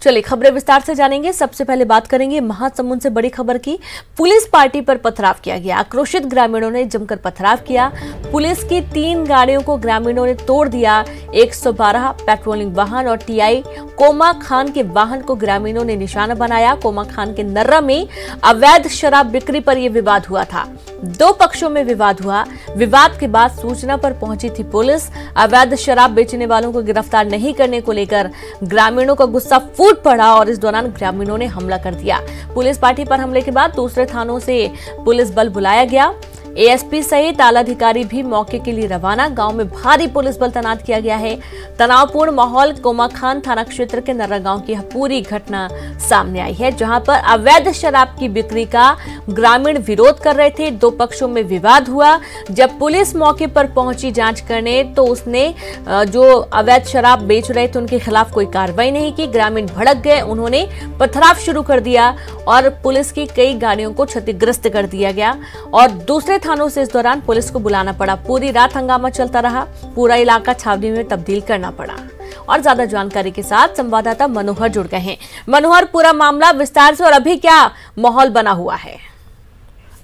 चलिए खबरें विस्तार से जानेंगे। सबसे पहले बात करेंगे महासमुंद से बड़ी खबर की। पुलिस पार्टी पर पथराव किया गया। आक्रोशित ग्रामीणों ने जमकर पथराव किया। पुलिस की 3 गाड़ियों को ग्रामीणों ने तोड़ दिया। 112 पेट्रोलिंग वाहन और टीआई कोमा खान के वाहन को ग्रामीणों ने निशाना बनाया। कोमा खान के नर्रा में अवैध शराब बिक्री पर यह विवाद हुआ था। 2 पक्षों में विवाद हुआ। विवाद के बाद सूचना पर पहुंची थी पुलिस। अवैध शराब बेचने वालों को गिरफ्तार नहीं करने को लेकर ग्रामीणों का गुस्सा फूट पड़ा और इस दौरान ग्रामीणों ने हमला कर दिया। पुलिस पार्टी पर हमले के बाद दूसरे थानों से पुलिस बल बुलाया गया। एएसपी सहित आला अधिकारी भी मौके के लिए रवाना। गांव में भारी पुलिस बल तैनात किया गया है। तनावपूर्ण माहौल। कोमा खान थाना क्षेत्र के नर्रा गांव की यह पूरी घटना सामने आई है, जहां पर अवैध शराब की बिक्री का ग्रामीण विरोध कर रहे थे। 2 पक्षों में विवाद हुआ। जब पुलिस मौके पर पहुंची जांच करने तो उसने जो अवैध शराब बेच रहे थे उनके खिलाफ कोई कार्रवाई नहीं की। ग्रामीण भड़क गए। उन्होंने पथराव शुरू कर दिया और पुलिस की कई गाड़ियों को क्षतिग्रस्त कर दिया गया और दूसरे थानों से इस दौरान पुलिस को बुलाना पड़ा। पूरी रात हंगामा चलता रहा। पूरा इलाका छावनी में तब्दील करना पड़ा। और ज्यादा जानकारी के साथ संवाददाता मनोहर जुड़ गए हैं। मनोहर, पूरा मामला विस्तार से और अभी क्या माहौल बना हुआ है?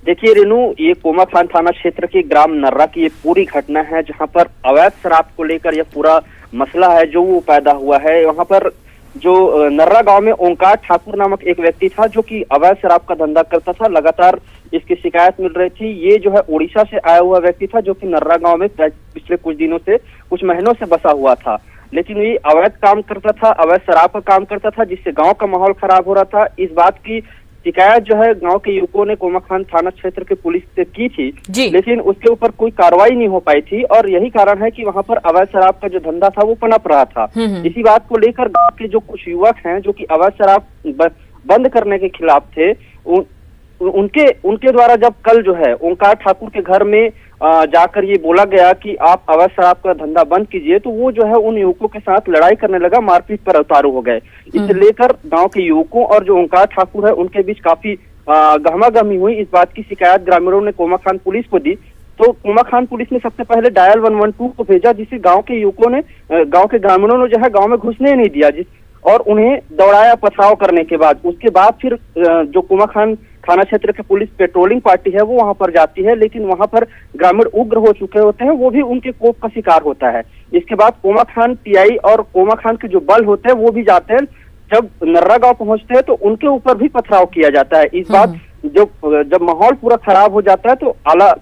देखिए रेनू, ये कोमा खान थाना क्षेत्र के ग्राम नर्रा की ये पूरी घटना है, जहां पर अवैध शराब को लेकर यह पूरा मसला है जो वो पैदा हुआ है। वहां पर जो नर्रा गांव में ओंकार ठाकुर नामक एक व्यक्ति था जो कि अवैध शराब का धंधा करता था। लगातार इसकी शिकायत मिल रही थी। ये जो है उड़ीसा से आया हुआ व्यक्ति था जो कि नर्रा गांव में पिछले कुछ महीनों से बसा हुआ था, लेकिन ये अवैध काम करता था, अवैध शराब का काम करता था, जिससे गांव का माहौल खराब हो रहा था। इस बात की शिकायत जो है गांव के युवकों ने कोमा खान थाना क्षेत्र के पुलिस से की थी, लेकिन उसके ऊपर कोई कार्रवाई नहीं हो पाई थी और यही कारण है कि वहां पर अवैध शराब का जो धंधा था वो पनप रहा था। इसी बात को लेकर गांव के जो कुछ युवक हैं जो कि अवैध शराब बंद करने के खिलाफ थे, उनके द्वारा जब कल जो है ओंकार ठाकुर के घर में जाकर ये बोला गया कि आप अवैध शराब का धंधा बंद कीजिए, तो वो जो है उन युवकों के साथ लड़ाई करने लगा, मारपीट पर उतारू हो गए। इसे लेकर गांव के युवकों और जो ओंकार ठाकुर है उनके बीच काफी गहमागहमी हुई। इस बात की शिकायत ग्रामीणों ने कोमा खान पुलिस को दी, तो कोमा खान पुलिस ने सबसे पहले डायल 112 को भेजा, जिसे गांव के युवकों ने, गांव के ग्रामीणों ने जो है गांव में घुसने नहीं दिया और उन्हें दौड़ाया पथराव करने के बाद। उसके बाद फिर जो कोमा खान थाना क्षेत्र के पुलिस पेट्रोलिंग पार्टी है वो वहां पर जाती है, लेकिन वहां पर ग्रामीण उग्र हो चुके होते हैं, वो भी उनके कोप का शिकार होता है। इसके बाद कोमा खान टीआई और कोमा खान के जो बल होते हैं वो भी जाते हैं। जब नर्रा गांव पहुंचते हैं तो उनके ऊपर भी पथराव किया जाता है। इस बात जब माहौल पूरा खराब हो जाता है तो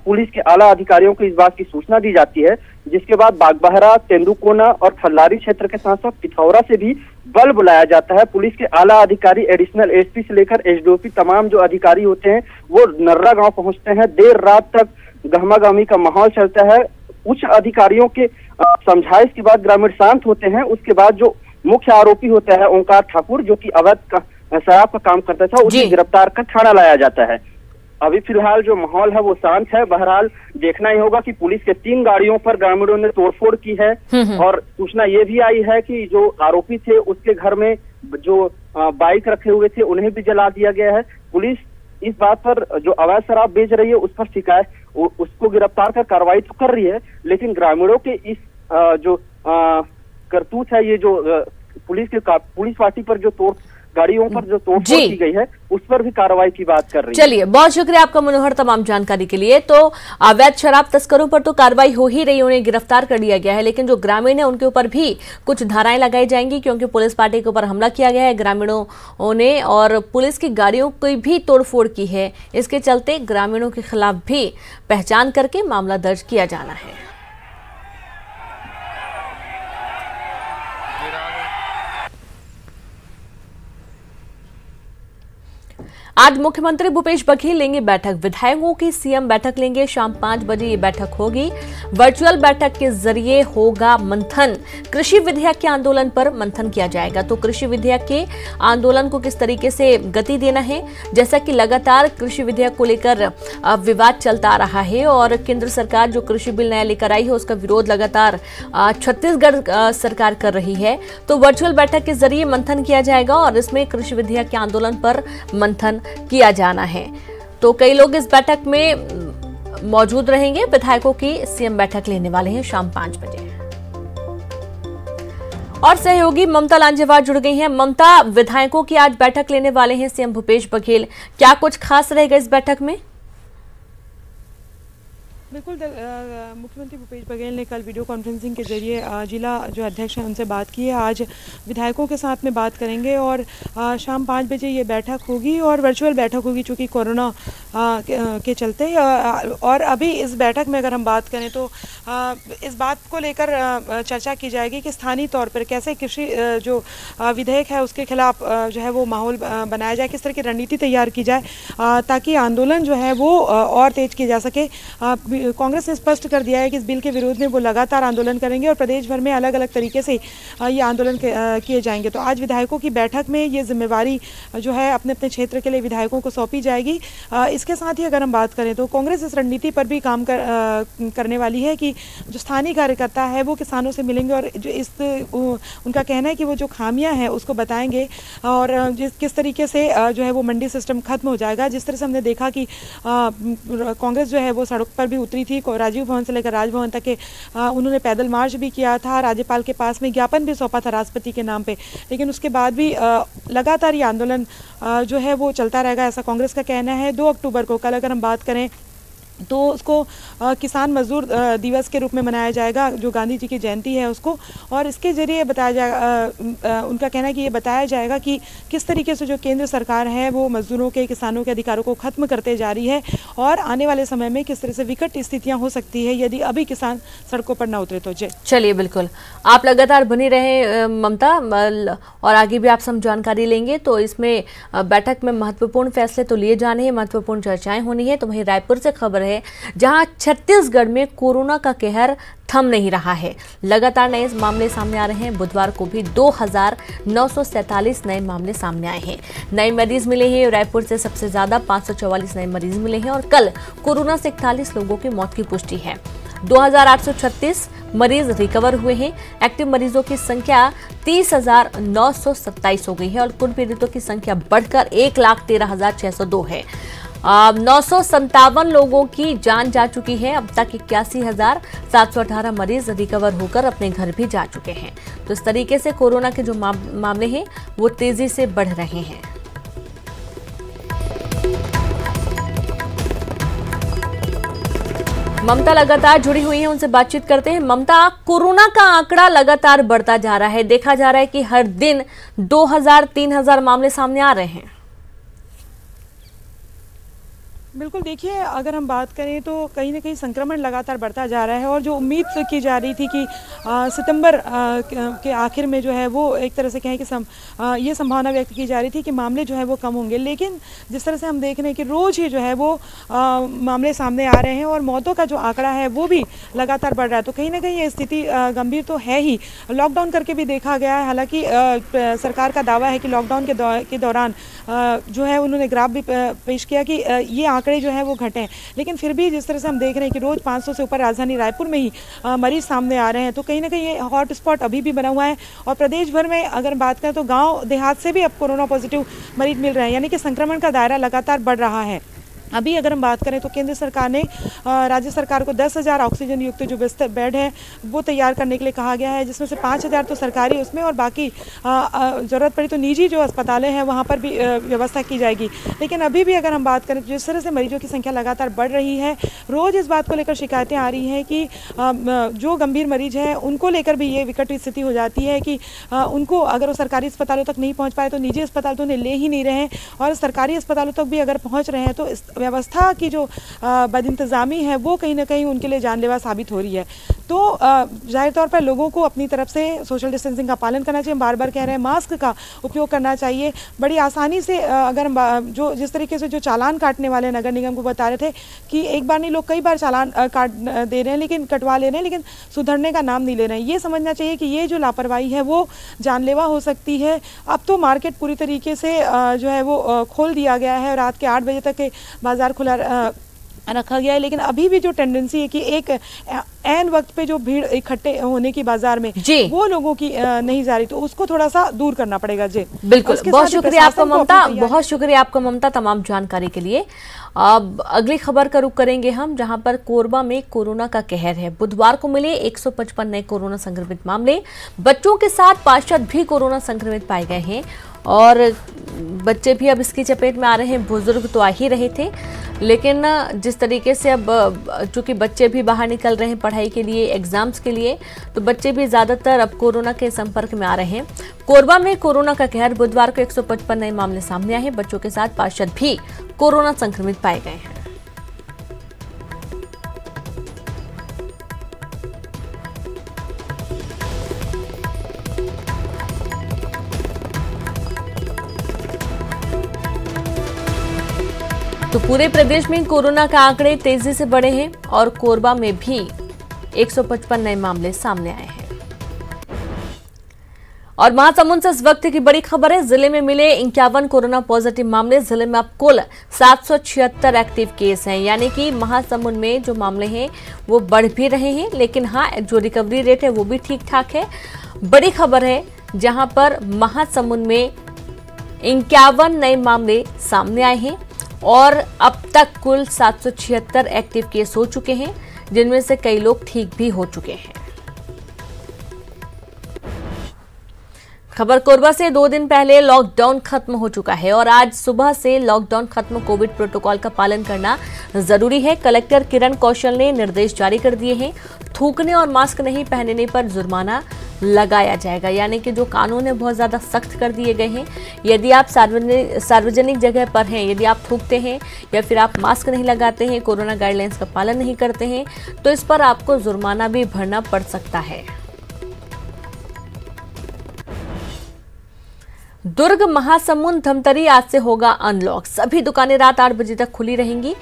पुलिस के आला अधिकारियों को इस बात की सूचना दी जाती है, जिसके बाद बागबहरा, तेंदुकोना और खल्लारी क्षेत्र के साथ साथ पिथौरा से भी बल बुलाया जाता है। पुलिस के आला अधिकारी एडिशनल एसपी से लेकर एसडीओपी तमाम जो अधिकारी होते हैं वो नर्रा गांव पहुंचते हैं। देर रात तक गहमागहमी का माहौल चलता है। उच्च अधिकारियों के समझाइश के बाद ग्रामीण शांत होते हैं। उसके बाद जो मुख्य आरोपी होता है ओंकार ठाकुर, जो कि अवैध शराब का काम करता था, उसे गिरफ्तार कर थाना लाया जाता है। अभी फिलहाल जो माहौल है वो शांत है। बहरहाल देखना ही होगा कि पुलिस के 3 गाड़ियों पर ग्रामीणों ने तोड़फोड़ की है और सूचना ये भी आई है कि जो आरोपी थे उसके घर में जो बाइक रखे हुए थे उन्हें भी जला दिया गया है। पुलिस इस बात पर जो अवैध शराब बेच रही है उस पर शिकायत, उसको गिरफ्तार कर कार्रवाई तो कर रही है, लेकिन ग्रामीणों के इस जो करतूत है, ये जो पुलिस पार्टी पर जो गाड़ियों पर जो तोड़फोड़ की गई है उस पर भी कार्रवाई की बात कर रही है। चलिए, बहुत शुक्रिया आपका मनोहर तमाम जानकारी के लिए। तो अवैध शराब तस्करों पर तो कार्रवाई हो ही रही है, उन्हें गिरफ्तार कर लिया गया है, लेकिन जो ग्रामीण है उनके ऊपर भी कुछ धाराएं लगाई जाएंगी क्योंकि पुलिस पार्टी के ऊपर हमला किया गया है ग्रामीणों ने और पुलिस की गाड़ियों की भी तोड़फोड़ की है। इसके चलते ग्रामीणों के खिलाफ भी पहचान करके मामला दर्ज किया जाना है। आज मुख्यमंत्री भूपेश बघेल लेंगे बैठक। विधायकों की सीएम बैठक लेंगे। शाम 5 बजे ये बैठक होगी। वर्चुअल बैठक के जरिए होगा मंथन। कृषि विधेयक के आंदोलन पर मंथन किया जाएगा। तो कृषि विधेयक के आंदोलन को किस तरीके से गति देना है, जैसा कि लगातार कृषि विधेयक को लेकर विवाद चलता आ रहा है और केंद्र सरकार जो कृषि बिल नया लेकर आई है उसका विरोध लगातार छत्तीसगढ़ सरकार कर रही है। तो वर्चुअल बैठक के जरिए मंथन किया जाएगा और इसमें कृषि विधेयक के आंदोलन पर मंथन किया जाना है। तो कई लोग इस बैठक में मौजूद रहेंगे। विधायकों की सीएम बैठक लेने वाले हैं शाम 5 बजे। और सहयोगी ममता लांजेवार जुड़ गई हैं। ममता, विधायकों की आज बैठक लेने वाले हैं सीएम भूपेश बघेल, क्या कुछ खास रहेगा इस बैठक में? बिल्कुल, मुख्यमंत्री भूपेश बघेल ने कल वीडियो कॉन्फ्रेंसिंग के जरिए जिला जो अध्यक्ष हैं उनसे बात की है। आज विधायकों के साथ में बात करेंगे और शाम 5 बजे ये बैठक होगी और वर्चुअल बैठक होगी चूँकि कोरोना के चलते। और अभी इस बैठक में अगर हम बात करें तो इस बात को लेकर चर्चा की जाएगी कि स्थानीय तौर पर कैसे कृषि जो विधेयक है उसके खिलाफ जो है वो माहौल बनाया जाए, किस तरह की रणनीति तैयार की जाए ताकि आंदोलन जो है वो और तेज किया जा सके। कांग्रेस ने स्पष्ट कर दिया है कि इस बिल के विरोध में वो लगातार आंदोलन करेंगे और प्रदेश भर में अलग अलग तरीके से ये आंदोलन किए जाएंगे। तो आज विधायकों की बैठक में ये जिम्मेवारी जो है अपने अपने क्षेत्र के लिए विधायकों को सौंपी जाएगी। इसके साथ ही अगर हम बात करें तो कांग्रेस इस रणनीति पर भी काम करने वाली है कि जो स्थानीय कार्यकर्ता है वो किसानों से मिलेंगे और जो उनका कहना है कि वो जो खामियां हैं उसको बताएंगे और किस तरीके से जो है वो मंडी सिस्टम खत्म हो जाएगा। जिस तरह से हमने देखा कि कांग्रेस जो है वो सड़क पर भी उतरी थी, राजीव भवन से लेकर राजभवन तक के उन्होंने पैदल मार्च भी किया था, राज्यपाल के पास में ज्ञापन भी सौंपा था राष्ट्रपति के नाम पे, लेकिन उसके बाद भी लगातार ये आंदोलन जो है वो चलता रहेगा, ऐसा कांग्रेस का कहना है। 2 अक्टूबर को कल अगर हम बात करें तो उसको किसान मजदूर दिवस के रूप में मनाया जाएगा, जो गांधी जी की जयंती है उसको, और इसके जरिए बताया जाएगा, उनका कहना है कि ये बताया जाएगा कि किस तरीके से जो केंद्र सरकार है वो मजदूरों के, किसानों के अधिकारों को खत्म करते जा रही है और आने वाले समय में किस तरह से विकट स्थितियां हो सकती है यदि अभी किसान सड़कों पर न उतरे तो। चलिए, बिल्कुल, आप लगातार बनी रहे ममता, और आगे भी आपसे हम जानकारी लेंगे। तो इसमें बैठक में महत्वपूर्ण फैसले तो लिए जाने हैं, महत्वपूर्ण चर्चाएं होनी है। तो वहीं रायपुर से खबर है जहां छत्तीसगढ़ में कोरोना का कहर थम नहीं रहा है, लगातार नए मामले सामने आ रहे हैं। बुधवार को भी 2947 नए मामले सामने आए हैं, नए मरीज मिले हैं। रायपुर से सबसे ज्यादा 544 नए मरीज मिले हैं और कल कोरोना से 41 लोगों की मौत की पुष्टि है। 2836 मरीज रिकवर हुए हैं। एक्टिव मरीजों की संख्या 30,927 हो गई है और कुल पीड़ितों की संख्या बढ़कर 1,13,602 है। 957 लोगों की जान जा चुकी है। अब तक 81,718 मरीज रिकवर होकर अपने घर भी जा चुके हैं। तो इस तरीके से कोरोना के जो मामले हैं वो तेजी से बढ़ रहे हैं। ममता लगातार जुड़ी हुई है, उनसे बातचीत करते हैं। ममता, कोरोना का आंकड़ा लगातार बढ़ता जा रहा है, देखा जा रहा है कि हर दिन 2000-3000 मामले सामने आ रहे हैं। बिल्कुल, देखिए अगर हम बात करें तो कहीं ना कहीं संक्रमण लगातार बढ़ता जा रहा है और जो उम्मीद की जा रही थी कि सितंबर के आखिर में जो है वो एक तरह से कहें कि ये संभावना व्यक्त की जा रही थी कि मामले जो है वो कम होंगे, लेकिन जिस तरह से हम देख रहे हैं कि रोज़ ही जो है वो मामले सामने आ रहे हैं और मौतों का जो आंकड़ा है वो भी लगातार बढ़ रहा है। तो कहीं ना कहीं ये स्थिति गंभीर तो है ही। लॉकडाउन करके भी देखा गया है, हालांकि सरकार का दावा है कि लॉकडाउन के दौरान जो है उन्होंने ग्राफ भी पेश किया कि ये आंकड़े जो है वो घटे हैं, लेकिन फिर भी जिस तरह से हम देख रहे हैं कि रोज 500 से ऊपर राजधानी रायपुर में ही मरीज सामने आ रहे हैं। तो कहीं ना कहीं ये हॉट स्पॉट अभी भी बना हुआ है और प्रदेश भर में अगर बात करें तो गांव देहात से भी अब कोरोना पॉजिटिव मरीज मिल रहे हैं, यानी कि संक्रमण का दायरा लगातार बढ़ रहा है। अभी अगर हम बात करें तो केंद्र सरकार ने राज्य सरकार को 10,000 ऑक्सीजन युक्त जो बिस्तर बेड है वो तैयार करने के लिए कहा गया है, जिसमें से 5,000 तो सरकारी उसमें और बाकी ज़रूरत पड़ी तो निजी जो अस्पतालें हैं वहाँ पर भी व्यवस्था की जाएगी। लेकिन अभी भी अगर हम बात करें तो जिस तरह से मरीजों की संख्या लगातार बढ़ रही है, रोज़ इस बात को लेकर शिकायतें आ रही हैं कि जो गंभीर मरीज हैं उनको लेकर भी ये विकट स्थिति हो जाती है कि उनको अगर वो सरकारी अस्पतालों तक नहीं पहुँच पाए तो निजी अस्पताल तो उन्हें ले ही नहीं रहे हैं और सरकारी अस्पतालों तक भी अगर पहुँच रहे हैं तो व्यवस्था की जो बदइंतजामी है वो कहीं ना कहीं उनके लिए जानलेवा साबित हो रही है। तो जाहिर तौर पर लोगों को अपनी तरफ से सोशल डिस्टेंसिंग का पालन करना चाहिए। बार बार कह रहे हैं मास्क का उपयोग करना चाहिए। बड़ी आसानी से अगर जो जिस तरीके से जो चालान काटने वाले नगर निगम को बता रहे थे कि एक बार नहीं लोग कई बार चालान काट दे रहे हैं, लेकिन कटवा ले रहे हैं, लेकिन सुधरने का नाम नहीं ले रहे हैं। ये समझना चाहिए कि ये जो लापरवाही है वो जानलेवा हो सकती है। अब तो मार्केट पूरी तरीके से जो है वो खोल दिया गया है, रात के 8 बजे तक के बाजार रखा गया है। लेकिन अभी भी जो टेंडेंसी है कि एक ऐन वक्त पे जो भीड़ इकट्ठे होने की बाजार में वो लोगों की नहीं जा रही, तो उसको थोड़ा सा दूर करना पड़ेगा। जी बिल्कुल, बहुत शुक्रिया आपका ममता, बहुत शुक्रिया आपका ममता तमाम जानकारी के लिए। अब अगली खबर का रुख करेंगे हम, जहां पर कोरबा में कोरोना का कहर है। बुधवार को मिले 155 नए कोरोना संक्रमित मामले, बच्चों के साथ पार्षद भी कोरोना संक्रमित पाए गए हैं और बच्चे भी अब इसकी चपेट में आ रहे हैं। बुजुर्ग तो आ ही रहे थे, लेकिन जिस तरीके से अब चूंकि बच्चे भी बाहर निकल रहे हैं पढ़ाई के लिए, एग्जाम्स के लिए, तो बच्चे भी ज्यादातर अब कोरोना के संपर्क में आ रहे हैं। कोरबा में कोरोना का कहर, बुधवार को 155 नए मामले सामने आए हैं। बच्चों के साथ पार्षद भी कोरोना संक्रमित पाए गए हैं। तो पूरे प्रदेश में कोरोना के आंकड़े तेजी से बढ़े हैं और कोरबा में भी 155 नए मामले सामने आए हैं। और महासमुंद से इस वक्त की बड़ी खबर है, जिले में मिले 51 कोरोना पॉजिटिव मामले। जिले में अब कुल 776 एक्टिव केस हैं, यानी कि महासमुंद में जो मामले हैं वो बढ़ भी रहे हैं, लेकिन हाँ, जो रिकवरी रेट है वो भी ठीक ठाक है। बड़ी खबर है जहां पर महासमुंद में 51 नए मामले सामने आए हैं और अब तक कुल 776 एक्टिव केस हो चुके हैं, जिनमें से कई लोग ठीक भी हो चुके हैं। खबर कोरबा से 2 दिन पहले लॉकडाउन खत्म हो चुका है और आज सुबह से लॉकडाउन खत्म। कोविड प्रोटोकॉल का पालन करना जरूरी है। कलेक्टर किरण कौशल ने निर्देश जारी कर दिए हैं। थूकने और मास्क नहीं पहनने पर जुर्माना लगाया जाएगा, यानी कि जो कानून है बहुत ज्यादा सख्त कर दिए गए हैं। यदि आप सार्वजनिक जगह पर हैं, यदि आप थूकते हैं या फिर आप मास्क नहीं लगाते हैं, कोरोना गाइडलाइंस का पालन नहीं करते हैं, तो इस पर आपको जुर्माना भी भरना पड़ सकता है। दुर्ग, महासमुंद, धमतरी आज से होगा अनलॉक। सभी दुकानें रात 8 बजे तक खुली रहेंगी।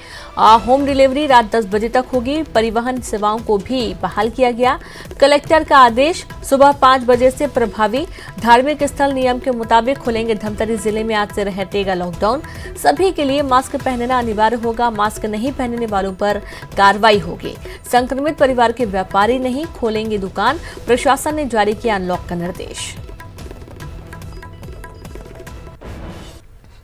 होम डिलीवरी रात 10 बजे तक होगी। परिवहन सेवाओं को भी बहाल किया गया। कलेक्टर का आदेश सुबह 5 बजे से प्रभावी। धार्मिक स्थल नियम के मुताबिक खुलेंगे। धमतरी जिले में आज से रहेगा लॉकडाउन। सभी के लिए मास्क पहनना अनिवार्य होगा। मास्क नहीं पहनने वालों पर कार्रवाई होगी। संक्रमित परिवार के व्यापारी नहीं खोलेंगे दुकान। प्रशासन ने जारी किया अनलॉक का निर्देश।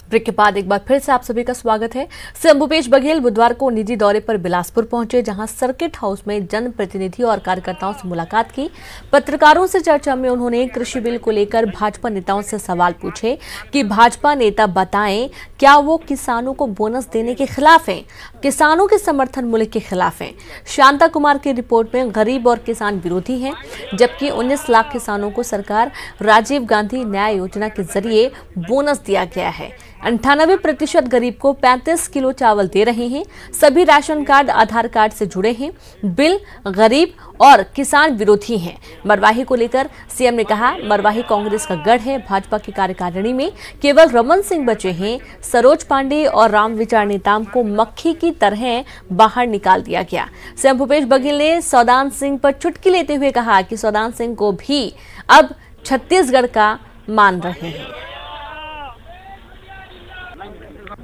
ब्रेक के बाद एक बार फिर से आप सभी का स्वागत है। सीएम भूपेश बघेल बुधवार को निजी दौरे पर बिलासपुर पहुंचे, जहां सर्किट हाउस में जनप्रतिनिधि और कार्यकर्ताओं से मुलाकात की। पत्रकारों से चर्चा में उन्होंने कृषि बिल को लेकर भाजपा नेताओं से सवाल पूछे कि भाजपा नेता बताएं, क्या वो किसानों को बोनस देने के खिलाफ हैं, किसानों के समर्थन मूल्य के खिलाफ हैं। शांता कुमार की रिपोर्ट में गरीब और किसान विरोधी हैं, जबकि 19 लाख किसानों को सरकार राजीव गांधी न्याय योजना के जरिए बोनस दिया गया है। 98% गरीब को 35 किलो चावल दे रहे हैं। सभी राशन कार्ड आधार कार्ड से जुड़े हैं। बिल गरीब और किसान विरोधी हैं। मरवाही को लेकर सीएम ने कहा, मरवाही कांग्रेस का गढ़ है। भाजपा की कार्यकारिणी में केवल रमन सिंह बचे हैं। सरोज पांडे और रामविचार नेताम को मक्खी की तरह बाहर निकाल दिया गया। सीएम भूपेश बघेल ने सौदान सिंह पर चुटकी लेते हुए कहा कि सौदान सिंह को भी अब छत्तीसगढ़ का मान रहे हैं।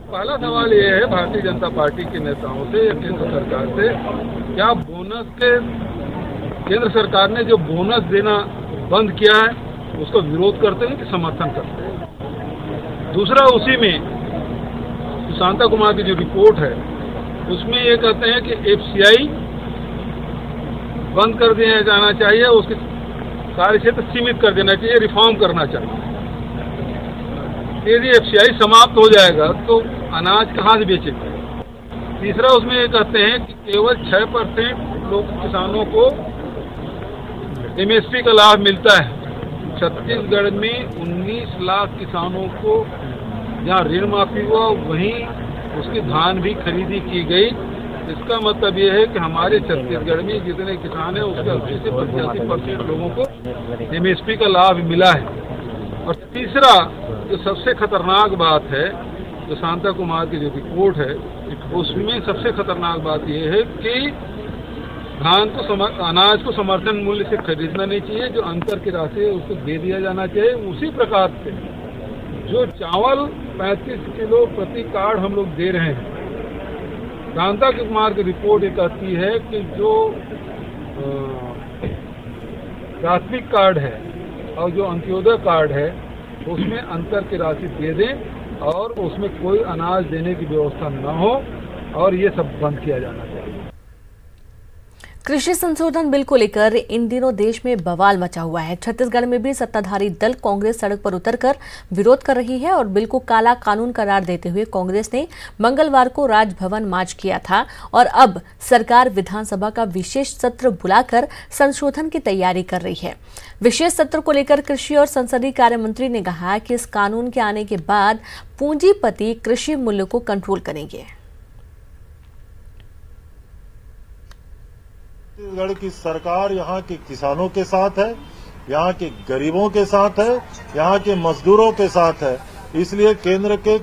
पहला सवाल ये है भारतीय जनता पार्टी के नेताओं से या केंद्र सरकार से, क्या बोनस के केंद्र सरकार ने जो बोनस देना बंद किया है उसका विरोध करते हैं कि समर्थन करते हैं? दूसरा, उसी में शांता कुमार की जो रिपोर्ट है उसमें ये कहते हैं कि एफसीआई बंद कर दिया जाना चाहिए, उसके कार्यक्षेत्र सीमित कर देना चाहिए, रिफॉर्म करना चाहिए। यदि एफसीआई समाप्त हो जाएगा तो अनाज कहाँ से बेचेंगे? तीसरा, उसमें ये कहते हैं कि केवल 6% लोग किसानों को एमएसपी का लाभ मिलता है। छत्तीसगढ़ में 19 लाख किसानों को जहाँ ऋण माफी हुआ वहीं उसकी धान भी खरीदी की गई। इसका मतलब ये है कि हमारे छत्तीसगढ़ में जितने किसान हैं उसके 80 से 85% लोगों को एमएसपी का लाभ मिला है। और तीसरा, जो सबसे खतरनाक बात है, जो शांता कुमार की जो रिपोर्ट है उसमें सबसे खतरनाक बात यह है कि धान को अनाज को समर्थन मूल्य से खरीदना नहीं चाहिए, जो अंतर की राशि है उसको दे दिया जाना चाहिए। उसी प्रकार से जो चावल 35 किलो प्रति कार्ड हम लोग दे रहे हैं कांता कुमार की रिपोर्ट ये कहती है कि जो प्राथमिक कार्ड है और जो अंत्योदय कार्ड है उसमें अंतर की राशि दे दें और उसमें कोई अनाज देने की व्यवस्था न हो और ये सब बंद किया जाना चाहिए। कृषि संशोधन बिल को लेकर इन दिनों देश में बवाल मचा हुआ है। छत्तीसगढ़ में भी सत्ताधारी दल कांग्रेस सड़क पर उतरकर विरोध कर रही है और बिल को काला कानून करार देते हुए कांग्रेस ने मंगलवार को राजभवन मार्च किया था और अब सरकार विधानसभा का विशेष सत्र बुलाकर संशोधन की तैयारी कर रही है। विशेष सत्र को लेकर कृषि और संसदीय कार्य मंत्री ने कहा कि इस कानून के आने के बाद पूंजीपति कृषि मूल्य को कंट्रोल करेंगे। छत्तीसगढ़ की सरकार यहाँ के किसानों के साथ है, यहाँ के गरीबों के साथ है, यहाँ के मजदूरों के साथ है। इसलिए केंद्र के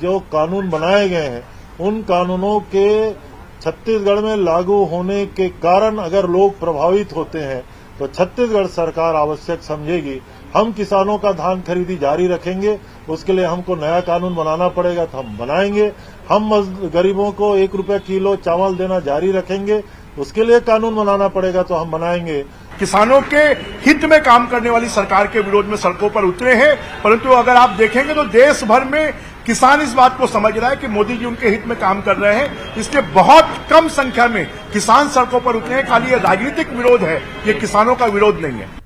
जो कानून बनाए गए हैं उन कानूनों के छत्तीसगढ़ में लागू होने के कारण अगर लोग प्रभावित होते हैं तो छत्तीसगढ़ सरकार आवश्यक समझेगी। हम किसानों का धान खरीदी जारी रखेंगे, उसके लिए हमको नया कानून बनाना पड़ेगा तो हम बनाएंगे। हम गरीबों को 1 रुपया किलो चावल देना जारी रखेंगे, उसके लिए कानून बनाना पड़ेगा तो हम बनाएंगे। किसानों के हित में काम करने वाली सरकार के विरोध में सड़कों पर उतरे हैं, परंतु अगर आप देखेंगे तो देश भर में किसान इस बात को समझ रहा है कि मोदी जी उनके हित में काम कर रहे हैं। इसलिए बहुत कम संख्या में किसान सड़कों पर उतरे हैं। खाली ये राजनीतिक विरोध है, ये किसानों का विरोध नहीं है।